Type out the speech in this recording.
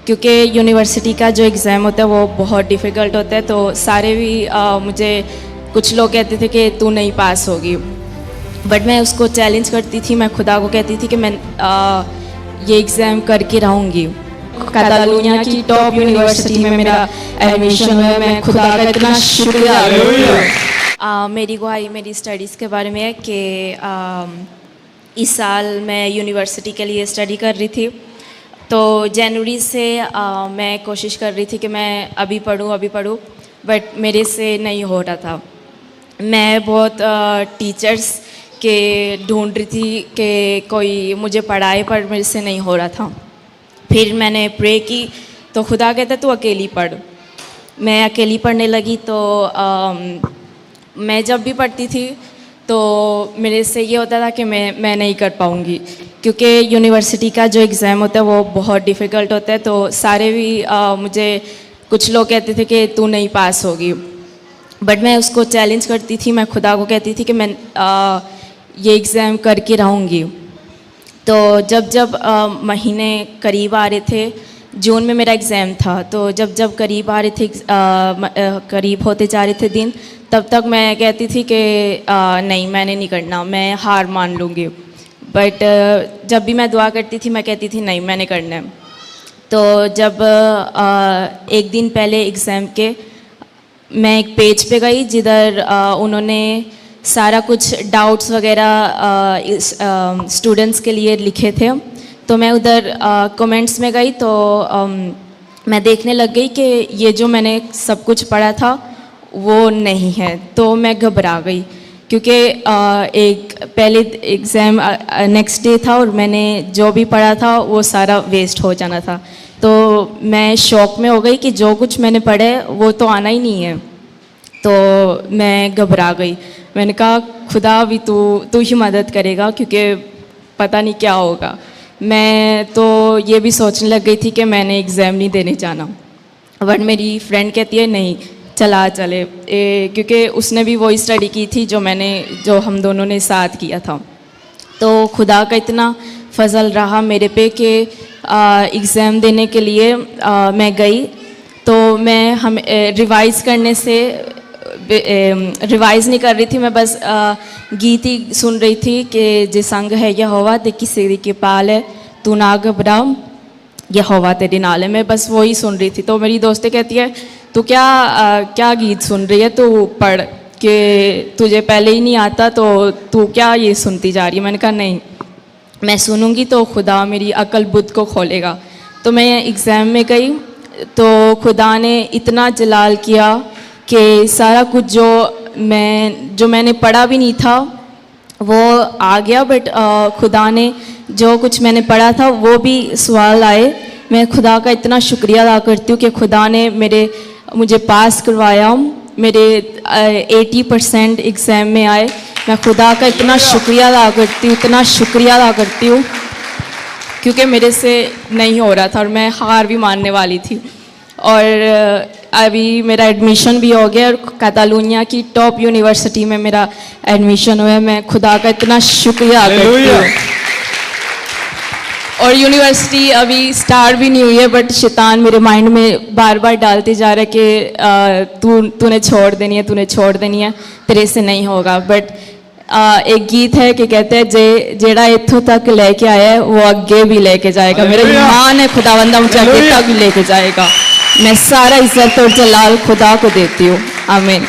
क्योंकि यूनिवर्सिटी का जो एग्ज़ाम होता है वो बहुत डिफ़िकल्ट होता है। तो सारे भी मुझे कुछ लोग कहते थे कि तू नहीं पास होगी, बट मैं उसको चैलेंज करती थी। मैं खुदा को कहती थी कि मैं ये एग्ज़ाम करके रहूँगी। कैटालोनिया की टॉप यूनिवर्सिटी में मेरा एडमिशन हुआ। मैं खुदा का इतना शुक्रिया मेरी गवाही मेरी स्टडीज़ के बारे में है कि इस साल मैं यूनिवर्सिटी के लिए स्टडी कर रही थी। तो जनवरी से मैं कोशिश कर रही थी कि मैं अभी पढ़ूँ, बट मेरे से नहीं हो रहा था। मैं बहुत टीचर्स के ढूंढ रही थी कि कोई मुझे पढ़ाए, पर मेरे से नहीं हो रहा था। फिर मैंने प्रे की तो खुदा कहता तू अकेली पढ़। मैं अकेली पढ़ने लगी। तो मैं जब भी पढ़ती थी तो मेरे से ये होता था कि मैं नहीं कर पाऊँगी, क्योंकि यूनिवर्सिटी का जो एग्ज़ाम होता है वो बहुत डिफ़िकल्ट होता है। तो सारे भी मुझे कुछ लोग कहते थे कि तू नहीं पास होगी, बट मैं उसको चैलेंज करती थी। मैं खुदा को कहती थी कि मैं ये एग्ज़ाम करके रहूँगी। तो जब महीने करीब आ रहे थे, जून में मेरा एग्ज़ाम था, तो जब करीब आ रहे थे, करीब होते जा रहे थे दिन, तब तक मैं कहती थी कि नहीं मैंने नहीं करना, मैं हार मान लूँगी। बट जब भी मैं दुआ करती थी मैं कहती थी नहीं मैंने करना है। तो जब एक दिन पहले एग्ज़ाम के मैं एक पेज पे गई जिधर उन्होंने सारा कुछ डाउट्स वगैरह स्टूडेंट्स के लिए लिखे थे। तो मैं उधर कमेंट्स में गई तो मैं देखने लग गई कि ये जो मैंने सब कुछ पढ़ा था वो नहीं है। तो मैं घबरा गई, क्योंकि एक पहले एग्ज़ाम नेक्स्ट डे था और मैंने जो भी पढ़ा था वो सारा वेस्ट हो जाना था। तो मैं शॉक में हो गई कि जो कुछ मैंने पढ़ा है वो तो आना ही नहीं है। तो मैं घबरा गई। मैंने कहा खुदा अभी तू ही मदद करेगा, क्योंकि पता नहीं क्या होगा। मैं तो ये भी सोचने लग गई थी कि मैंने एग्ज़ाम नहीं देने जाना, बट मेरी फ्रेंड कहती है नहीं चले, क्योंकि उसने भी वही स्टडी की थी जो हम दोनों ने साथ किया था। तो खुदा का इतना फजल रहा मेरे पे कि एग्ज़ाम देने के लिए मैं गई। तो मैं रिवाइज़ करने से रिवाइज़ नहीं कर रही थी, मैं बस गीत ही सुन रही थी कि जे संग है यहोवा ते किसी की पाल है, तू ना घबरा यहोवा तेरे नाल है। मैं बस वही सुन रही थी। तो मेरी दोस्तें कहती है तू क्या गीत सुन रही है, तू पढ़, कि तुझे पहले ही नहीं आता तो तू क्या ये सुनती जा रही है। मैंने कहा नहीं, मैं सुनूंगी तो खुदा मेरी अकल बुद्ध को खोलेगा। तो मैं एग्ज़ाम में गई तो खुदा ने इतना जलाल किया कि सारा कुछ जो मैंने पढ़ा भी नहीं था वो आ गया। बट खुदा ने जो कुछ मैंने पढ़ा था वो भी सवाल आए। मैं खुदा का इतना शुक्रिया अदा करती हूँ कि खुदा ने मुझे पास करवाया। मेरे 80% एग्ज़ाम में आए। मैं खुदा का इतना शुक्रिया अदा करती हूँ, क्योंकि मेरे से नहीं हो रहा था और मैं हार भी मानने वाली थी। और अभी मेरा एडमिशन भी हो गया और कैटालोनिया की टॉप यूनिवर्सिटी में मेरा एडमिशन हुआ है। मैं खुदा का इतना शुक्रिया करती हूँ। और यूनिवर्सिटी अभी स्टार्ट भी नहीं हुई है, बट शैतान मेरे माइंड में बार बार डालते जा रहा है कि तूने छोड़ देनी है, तेरे से नहीं होगा। बट एक गीत है कि कहते हैं जेड़ा इत्थों तक लेके आया है वो आगे भी लेके जाएगा। मेरा ईमान है खुदावंदा मुझे आगे तक भी लेके जाएगा। मैं सारा इज्जत और जलाल खुदा को देती हूँ। आमीन।